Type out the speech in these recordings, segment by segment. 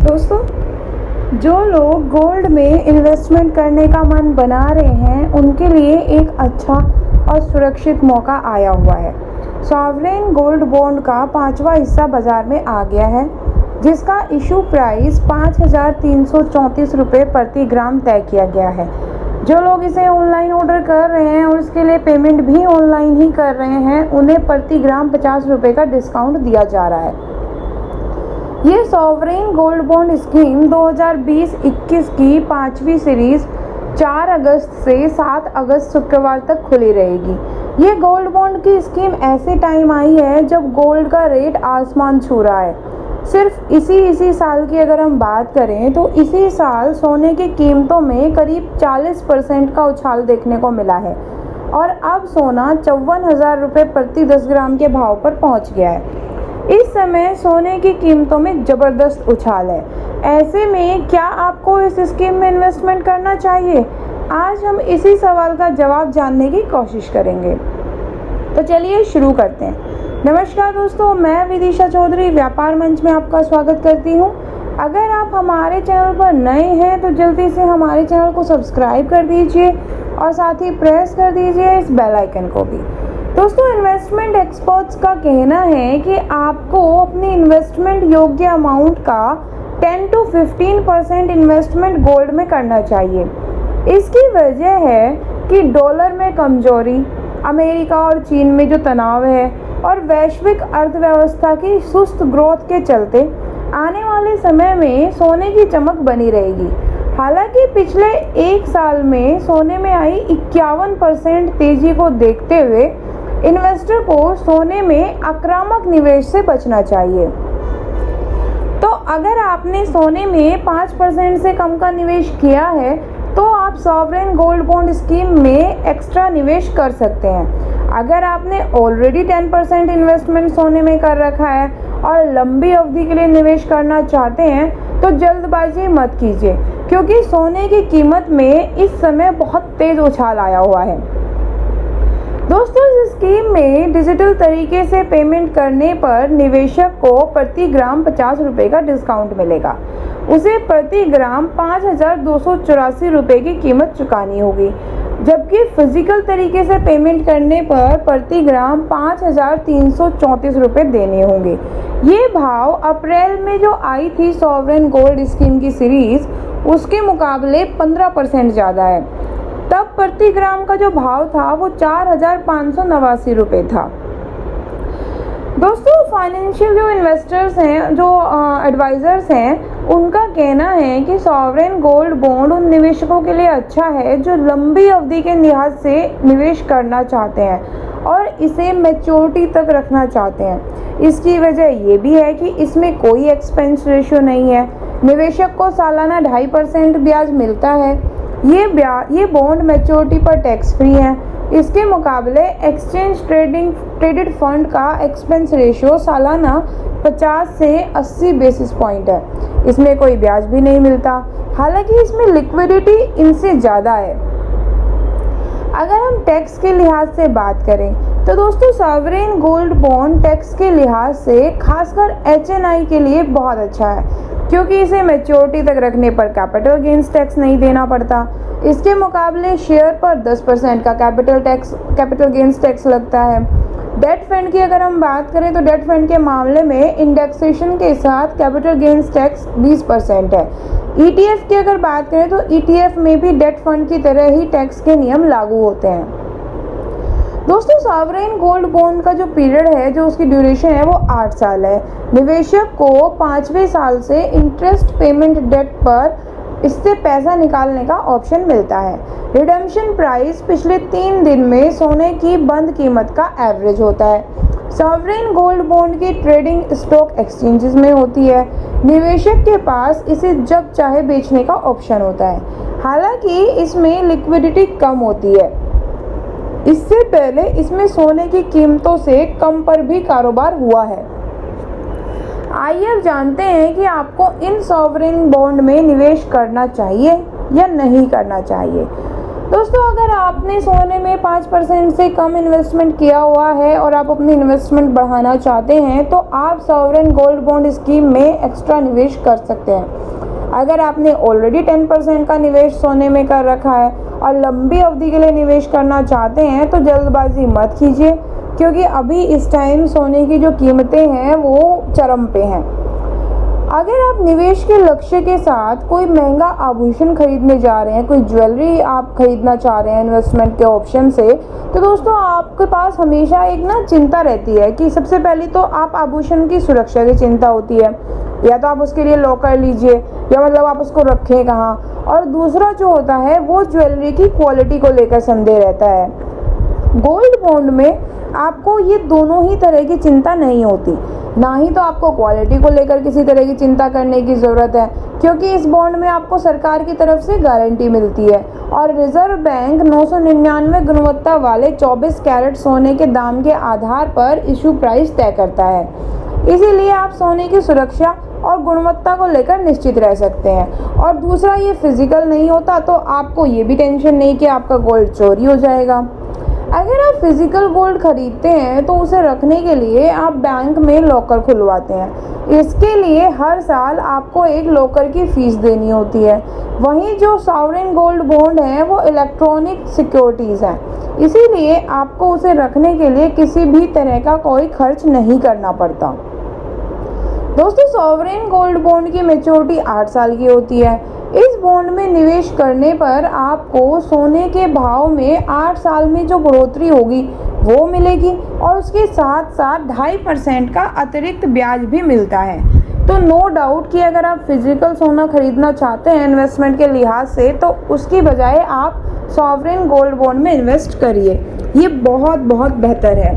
दोस्तों, जो लोग गोल्ड में इन्वेस्टमेंट करने का मन बना रहे हैं उनके लिए एक अच्छा और सुरक्षित मौका आया हुआ है। सॉवरेन गोल्ड बॉन्ड का 5वां हिस्सा बाजार में आ गया है, जिसका इशू प्राइस 5,334 रुपये प्रति ग्राम तय किया गया है। जो लोग इसे ऑनलाइन ऑर्डर कर रहे हैं और इसके लिए पेमेंट भी ऑनलाइन ही कर रहे हैं, उन्हें प्रति ग्राम 50 रुपये का डिस्काउंट दिया जा रहा है। ये सॉवरेन गोल्ड बॉन्ड स्कीम 2020-21 की 5वीं सीरीज 4 अगस्त से 7 अगस्त शुक्रवार तक खुली रहेगी। ये गोल्ड बॉन्ड की स्कीम ऐसे टाइम आई है जब गोल्ड का रेट आसमान छू रहा है। सिर्फ इसी साल की अगर हम बात करें तो इसी साल सोने की कीमतों में करीब 40% का उछाल देखने को मिला है और अब सोना 54,000 रुपये प्रति 10 ग्राम के भाव पर पहुंच गया है। इस समय सोने की कीमतों में ज़बरदस्त उछाल है। ऐसे में क्या आपको इस स्कीम में इन्वेस्टमेंट करना चाहिए? आज हम इसी सवाल का जवाब जानने की कोशिश करेंगे। तो चलिए शुरू करते हैं। नमस्कार दोस्तों, मैं विदिशा चौधरी व्यापार मंच में आपका स्वागत करती हूं। अगर आप हमारे चैनल पर नए हैं तो जल्दी से हमारे चैनल को सब्सक्राइब कर दीजिए और साथ ही प्रेस कर दीजिए इस बेल आइकन को भी। दोस्तों, इन्वेस्टमेंट एक्सपर्ट्स का कहना है कि आपको अपनी इन्वेस्टमेंट योग्य अमाउंट का 10 to 15% इन्वेस्टमेंट गोल्ड में करना चाहिए। इसकी वजह है कि डॉलर में कमजोरी, अमेरिका और चीन में जो तनाव है और वैश्विक अर्थव्यवस्था की सुस्त ग्रोथ के चलते आने वाले समय में सोने की चमक बनी रहेगी। हालांकि पिछले एक साल में सोने में आई 51% तेजी को देखते हुए इन्वेस्टर को सोने में आक्रामक निवेश से बचना चाहिए। तो अगर आपने सोने में 5% से कम का निवेश किया है तो आप सॉवरेन गोल्ड बॉन्ड स्कीम में एक्स्ट्रा निवेश कर सकते हैं। अगर आपने ऑलरेडी 10% इन्वेस्टमेंट सोने में कर रखा है और लंबी अवधि के लिए निवेश करना चाहते हैं तो जल्दबाजी मत कीजिए, क्योंकि सोने की कीमत में इस समय बहुत तेज उछाल आया हुआ है। दोस्तों, इस स्कीम में डिजिटल तरीके से पेमेंट करने पर निवेशक को प्रति ग्राम 50 रुपये का डिस्काउंट मिलेगा। उसे प्रति ग्राम 5,284 रुपये की कीमत चुकानी होगी, जबकि फिजिकल तरीके से पेमेंट करने पर प्रति ग्राम 5,334 रुपये देने होंगे। ये भाव अप्रैल में जो आई थी सॉवरेन गोल्ड स्कीम की सीरीज, उसके मुकाबले 15% ज़्यादा है। तब प्रति ग्राम का जो भाव था वो 4,589 रुपये था। दोस्तों, फाइनेंशियल जो इन्वेस्टर्स हैं, जो एडवाइज़र्स हैं, उनका कहना है कि सॉवरेन गोल्ड बॉन्ड उन निवेशकों के लिए अच्छा है जो लंबी अवधि के लिहाज से निवेश करना चाहते हैं और इसे मैच्योरिटी तक रखना चाहते हैं। इसकी वजह ये भी है कि इसमें कोई एक्सपेंस रेशियो नहीं है। निवेशक को सालाना 2.5% ब्याज मिलता है। ये बॉन्ड मैच्योरिटी पर टैक्स फ्री है। इसके मुकाबले एक्सचेंज ट्रेडेड फंड का एक्सपेंस रेशियो सालाना 50 से 80 बेसिस पॉइंट है। इसमें कोई ब्याज भी नहीं मिलता, हालांकि इसमें लिक्विडिटी इनसे ज़्यादा है। अगर हम टैक्स के लिहाज से बात करें तो दोस्तों, सॉवरेन गोल्ड बॉन्ड टैक्स के लिहाज से खासकर HNI के लिए बहुत अच्छा है, क्योंकि इसे मैच्योरिटी तक रखने पर कैपिटल गेन्स टैक्स नहीं देना पड़ता। इसके मुकाबले शेयर पर 10% का कैपिटल गेन्स टैक्स लगता है। डेट फंड की अगर हम बात करें तो डेट फंड के मामले में इंडेक्सेशन के साथ कैपिटल गेन्स टैक्स 20% है। ETF की अगर बात करें तो ETF में भी डेट फंड की तरह ही टैक्स के नियम लागू होते हैं। दोस्तों, सॉवरेन गोल्ड बॉन्ड का जो पीरियड है, जो उसकी ड्यूरेशन है, वो 8 साल है। निवेशक को 5वें साल से इंटरेस्ट पेमेंट डेट पर इससे पैसा निकालने का ऑप्शन मिलता है। रिडेम्पशन प्राइस पिछले 3 दिन में सोने की बंद कीमत का एवरेज होता है। सॉवरेन गोल्ड बॉन्ड की ट्रेडिंग स्टॉक एक्सचेंजेस में होती है। निवेशक के पास इसे जब चाहे बेचने का ऑप्शन होता है। हालांकि इसमें लिक्विडिटी कम होती है। इससे पहले इसमें सोने की कीमतों से कम पर भी कारोबार हुआ है। आइए अब जानते हैं कि आपको इन सॉवरेन बॉन्ड में निवेश करना चाहिए या नहीं करना चाहिए। दोस्तों अगर आपने सोने में 5% से कम इन्वेस्टमेंट किया हुआ है और आप अपनी इन्वेस्टमेंट बढ़ाना चाहते हैं तो आप सॉवरेन गोल्ड बॉन्ड स्कीम में एक्स्ट्रा निवेश कर सकते हैं। अगर आपने ऑलरेडी 10% का निवेश सोने में कर रखा है और लंबी अवधि के लिए निवेश करना चाहते हैं तो जल्दबाजी मत कीजिए, क्योंकि अभी इस टाइम सोने की जो कीमतें हैं वो चरम पे हैं। अगर आप निवेश के लक्ष्य के साथ कोई महंगा आभूषण खरीदने जा रहे हैं, कोई ज्वेलरी आप खरीदना चाह रहे हैं इन्वेस्टमेंट के ऑप्शन से, तो दोस्तों आपके पास हमेशा एक चिंता रहती है कि सबसे पहले तो आप आभूषण की सुरक्षा की चिंता होती है, या तो आप उसके लिए लॉकर लीजिए या मतलब आप उसको रखें कहाँ, और दूसरा जो होता है वो ज्वेलरी की क्वालिटी को लेकर संदेह रहता है। गोल्ड बॉन्ड में आपको ये दोनों ही तरह की चिंता नहीं होती, ना ही तो आपको क्वालिटी को लेकर किसी तरह की चिंता करने की ज़रूरत है, क्योंकि इस बॉन्ड में आपको सरकार की तरफ से गारंटी मिलती है और रिजर्व बैंक 999 गुणवत्ता वाले 24 कैरेट सोने के दाम के आधार पर इशू प्राइस तय करता है। इसीलिए आप सोने की सुरक्षा और गुणवत्ता को लेकर निश्चित रह सकते हैं। और दूसरा, ये फिजिकल नहीं होता तो आपको ये भी टेंशन नहीं कि आपका गोल्ड चोरी हो जाएगा। अगर आप फिजिकल गोल्ड खरीदते हैं तो उसे रखने के लिए आप बैंक में लॉकर खुलवाते हैं। इसके लिए हर साल आपको एक लॉकर की फीस देनी होती है। वहीं जो सॉवरेन गोल्ड बॉन्ड है वो इलेक्ट्रॉनिक सिक्योरिटीज़ हैं, इसीलिए आपको उसे रखने के लिए किसी भी तरह का कोई खर्च नहीं करना पड़ता। दोस्तों सॉवरेन गोल्ड बॉन्ड की मैच्योरिटी 8 साल की होती है। इस बॉन्ड में निवेश करने पर आपको सोने के भाव में 8 साल में जो बढ़ोतरी होगी वो मिलेगी और उसके साथ साथ 2.5% का अतिरिक्त ब्याज भी मिलता है। तो नो डाउट कि अगर आप फिजिकल सोना खरीदना चाहते हैं इन्वेस्टमेंट के लिहाज से, तो उसकी बजाय आप सॉवरेन गोल्ड बॉन्ड में इन्वेस्ट करिए, ये बहुत बहुत बेहतर है।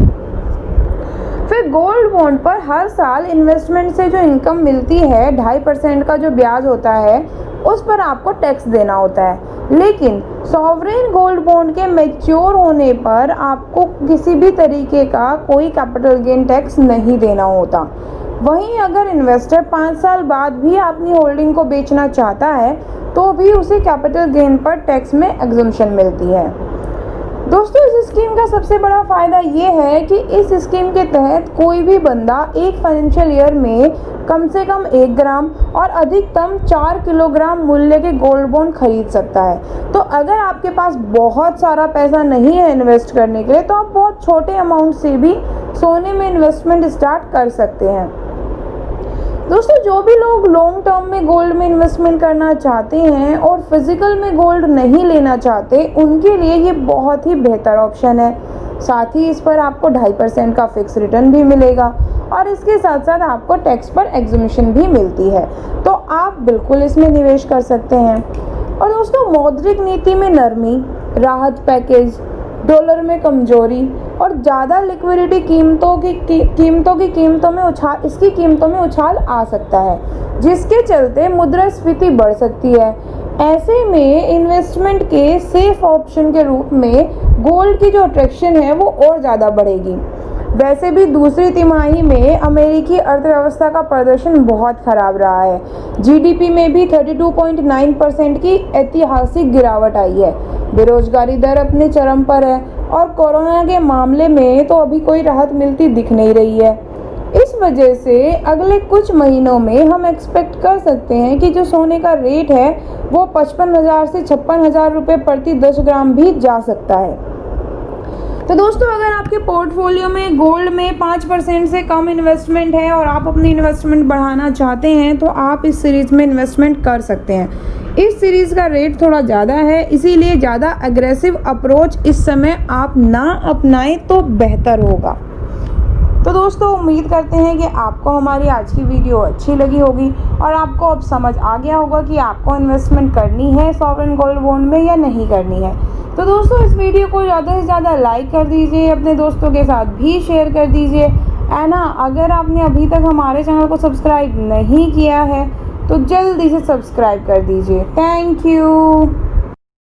फिर गोल्ड बॉन्ड पर हर साल इन्वेस्टमेंट से जो इनकम मिलती है 2.5% का जो ब्याज होता है उस पर आपको टैक्स देना होता है, लेकिन सॉवरेन गोल्ड बॉन्ड के मैच्योर होने पर आपको किसी भी तरीके का कोई कैपिटल गेन टैक्स नहीं देना होता। वहीं अगर इन्वेस्टर 5 साल बाद भी अपनी होल्डिंग को बेचना चाहता है तो भी उसे कैपिटल गेन पर टैक्स में एग्जम्पशन मिलती है। दोस्तों इस स्कीम का सबसे बड़ा फ़ायदा ये है कि इस स्कीम के तहत कोई भी बंदा एक फाइनेंशियल ईयर में कम से कम 1 ग्राम और अधिकतम 4 किलोग्राम मूल्य के गोल्ड बॉन्ड खरीद सकता है। तो अगर आपके पास बहुत सारा पैसा नहीं है इन्वेस्ट करने के लिए तो आप बहुत छोटे अमाउंट से भी सोने में इन्वेस्टमेंट स्टार्ट कर सकते हैं। दोस्तों जो भी लोग लॉन्ग टर्म में गोल्ड में इन्वेस्टमेंट करना चाहते हैं और फिजिकल में गोल्ड नहीं लेना चाहते, उनके लिए ये बहुत ही बेहतर ऑप्शन है। साथ ही इस पर आपको 2.5% का फिक्स रिटर्न भी मिलेगा और इसके साथ साथ आपको टैक्स पर एग्जम्पशन भी मिलती है, तो आप बिल्कुल इसमें निवेश कर सकते हैं। और दोस्तों मौद्रिक नीति में नरमी, राहत पैकेज, डॉलर में कमजोरी और ज़्यादा लिक्विडिटी इसकी कीमतों में उछाल आ सकता है, जिसके चलते मुद्रास्फीति बढ़ सकती है। ऐसे में इन्वेस्टमेंट के सेफ ऑप्शन के रूप में गोल्ड की जो अट्रैक्शन है वो और ज़्यादा बढ़ेगी। वैसे भी दूसरी तिमाही में अमेरिकी अर्थव्यवस्था का प्रदर्शन बहुत खराब रहा है। जीडीपी में भी 32.9% की ऐतिहासिक गिरावट आई है। बेरोजगारी दर अपने चरम पर है और कोरोना के मामले में तो अभी कोई राहत मिलती दिख नहीं रही है। इस वजह से अगले कुछ महीनों में हम एक्सपेक्ट कर सकते हैं कि जो सोने का रेट है वो 55,000 से 56,000 रुपये प्रति 10 ग्राम भी जा सकता है। तो दोस्तों अगर आपके पोर्टफोलियो में गोल्ड में 5% से कम इन्वेस्टमेंट है और आप अपनी इन्वेस्टमेंट बढ़ाना चाहते हैं तो आप इस सीरीज़ में इन्वेस्टमेंट कर सकते हैं। इस सीरीज़ का रेट थोड़ा ज़्यादा है, इसीलिए ज़्यादा एग्रेसिव अप्रोच इस समय आप ना अपनाएं तो बेहतर होगा। तो दोस्तों उम्मीद करते हैं कि आपको हमारी आज की वीडियो अच्छी लगी होगी और आपको अब समझ आ गया होगा कि आपको इन्वेस्टमेंट करनी है सॉवरेन गोल्ड बॉन्ड में या नहीं करनी है। तो दोस्तों इस वीडियो को ज़्यादा से ज़्यादा लाइक कर दीजिए, अपने दोस्तों के साथ भी शेयर कर दीजिए, है ना। अगर आपने अभी तक हमारे चैनल को सब्सक्राइब नहीं किया है तो जल्दी से सब्सक्राइब कर दीजिए। Thank you.